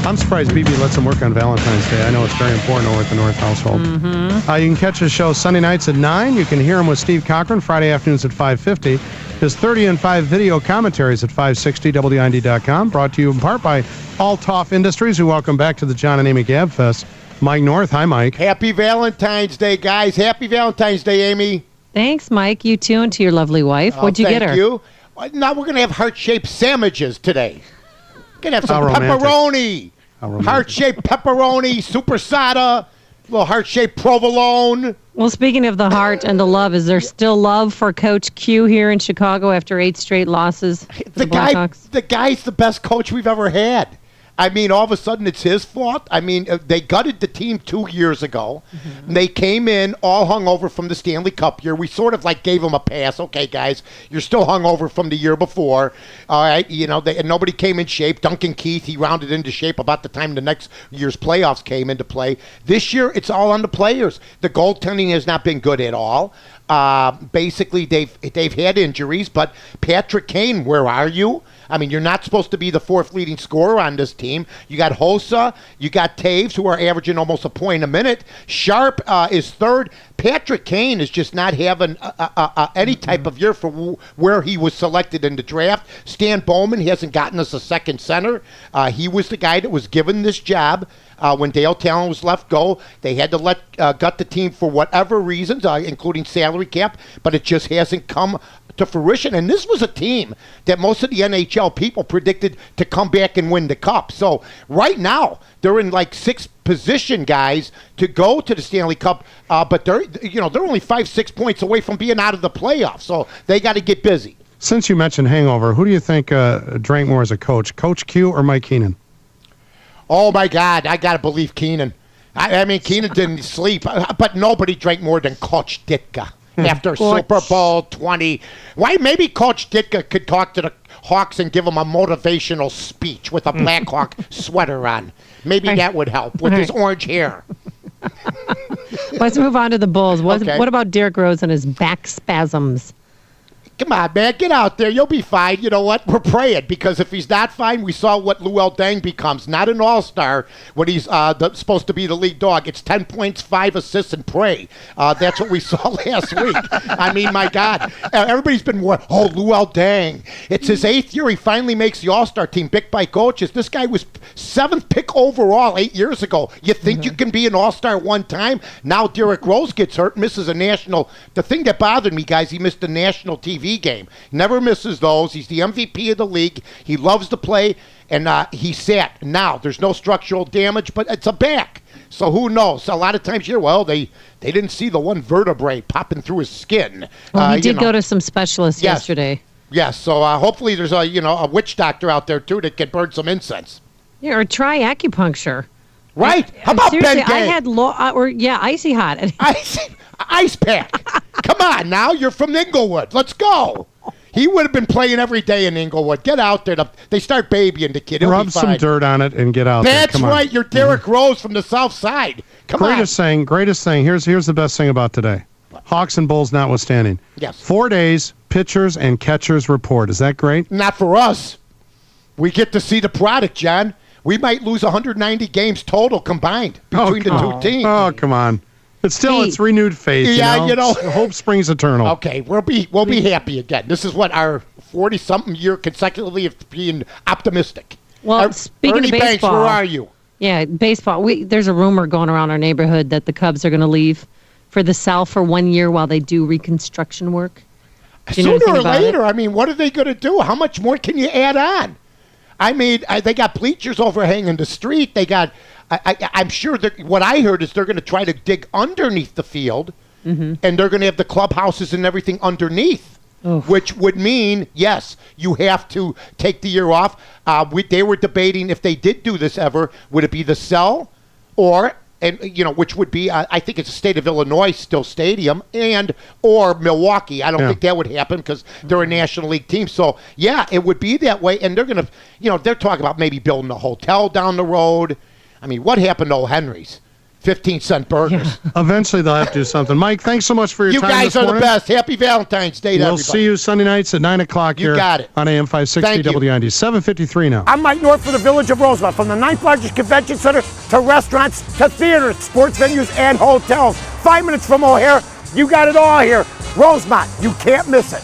I'm surprised BB lets him work on Valentine's Day. I know it's very important over at the North household. Mm-hmm. You can catch his show Sunday nights at 9. You can hear him with Steve Cochran Friday afternoons at 5:50. His 30 and 5 video commentaries at 560WIND.com. Brought to you in part by Altoff Industries, who welcome back to the John and Amy Gab Fest. Mike North. Hi, Mike. Happy Valentine's Day, guys. Happy Valentine's Day, Amy. Thanks, Mike. You too, and to your lovely wife. What'd you get her? Thank you. Now we're going to have heart-shaped sandwiches today. We're going to have some romantic. pepperoni. Heart-shaped pepperoni, supersada, little heart-shaped provolone. Well, speaking of the heart and the love, is there still love for Coach Q here in Chicago after 8 straight losses? The guy's the best coach we've ever had. I mean, all of a sudden it's his fault. I mean, they gutted the team 2 years ago. Mm-hmm. They came in all hungover from the Stanley Cup year. We sort of like gave them a pass. Okay, guys, you're still hungover from the year before. All right, and nobody came in shape. Duncan Keith, he rounded into shape about the time the next year's playoffs came into play. This year, it's all on the players. The goaltending has not been good at all. Basically, they've had injuries, but Patrick Kane, where are you? I mean, you're not supposed to be the fourth leading scorer on this team. You got Hossa, you got Taves, who are averaging almost a point a minute. Sharp is third. Patrick Kane is just not having any type of year for where he was selected in the draft. Stan Bowman hasn't gotten us a second center. He was the guy that was given this job. When Dale Talon was left go, they had to gut the team for whatever reasons, including salary cap, but it just hasn't come to fruition. And this was a team that most of the NHL people predicted to come back and win the cup. So right now, they're in like 6th position, guys, to go to the Stanley Cup, but they're only 5-6 points away from being out of the playoffs. So they got to get busy. Since you mentioned hangover, who do you think drank more as a coach, Coach Q or Mike Keenan? Oh, my God. I got to believe Keenan. I mean, Keenan didn't sleep, but nobody drank more than Coach Ditka after Super Bowl 20. Why? Maybe Coach Ditka could talk to the Hawks and give them a motivational speech with a Black Hawk sweater on. Maybe that would help with his orange hair. Let's move on to the Bulls. What about Derrick Rose and his back spasms? Come on, man. Get out there. You'll be fine. You know what? We're praying, because if he's not fine, we saw what Luol Deng becomes. Not an all-star when he's supposed to be the lead dog. It's 10 points, 5 assists, and pray. That's what we saw last week. I mean, my God. Everybody's been Luol Deng. It's his 8th year. He finally makes the all-star team, picked by coaches. This guy was 7th pick overall 8 years ago. You think you can be an all-star one time? Now Derrick Rose gets hurt, misses a national. The thing that bothered me, guys, he missed a national TV game. Never misses those. He's the MVP of the league. He loves to play, and he sat. Now, there's no structural damage, but it's a back. So who knows? A lot of times they didn't see the one vertebrae popping through his skin. Well, he did go to some specialists yesterday. Yes, so hopefully there's a witch doctor out there, too, that can burn some incense. Yeah, or try acupuncture. Right? How about seriously, Ben Gay? I had icy hot. Ice pack. Come on now. You're from Inglewood. Let's go. He would have been playing every day in Inglewood. Get out there. They start babying the kid. Rub some dirt on it and get out That's there. That's right. You're Derrick Rose from the South Side. Greatest thing. Here's the best thing about today. Hawks and Bulls notwithstanding. Yes. 4 days, pitchers and catchers report. Is that great? Not for us. We get to see the product, John. We might lose 190 games total combined between the two teams. Oh, come on. But still, it's renewed faith. Yeah, hope springs eternal. Okay, we'll be happy again. This is what our 40-something year consecutively of being optimistic. Well, speaking Ernie of baseball, Banks, where are you? Yeah, baseball. There's a rumor going around our neighborhood that the Cubs are going to leave for the South for 1 year while they do reconstruction work. Sooner or later, I mean, what are they going to do? How much more can you add on? I mean, they got bleachers overhanging the street. They got, I'm sure that what I heard is they're going to try to dig underneath the field, and they're going to have the clubhouses and everything underneath, which would mean, yes, you have to take the year off. They were debating if they did do this ever, would it be the Cell or which would be, I think it's the state of Illinois still stadium, or Milwaukee. I don't think that would happen because they're a National League team. So, yeah, it would be that way. And they're going to, they're talking about maybe building a hotel down the road. I mean, what happened to O'Henry's? 15-cent burgers. Eventually, they'll have to do something. Mike, thanks so much for your You time guys this are morning. the best. Happy Valentine's Day to We'll everybody. see you Sunday nights at 9 o'clock You here got it. on AM 560 Thank you. WIND. 7:53 now. I'm Mike North for the Village of Rosemont. From the 9th largest convention center to restaurants to theaters, sports venues, and hotels. 5 minutes from O'Hare, you got it all here. Rosemont, you can't miss it.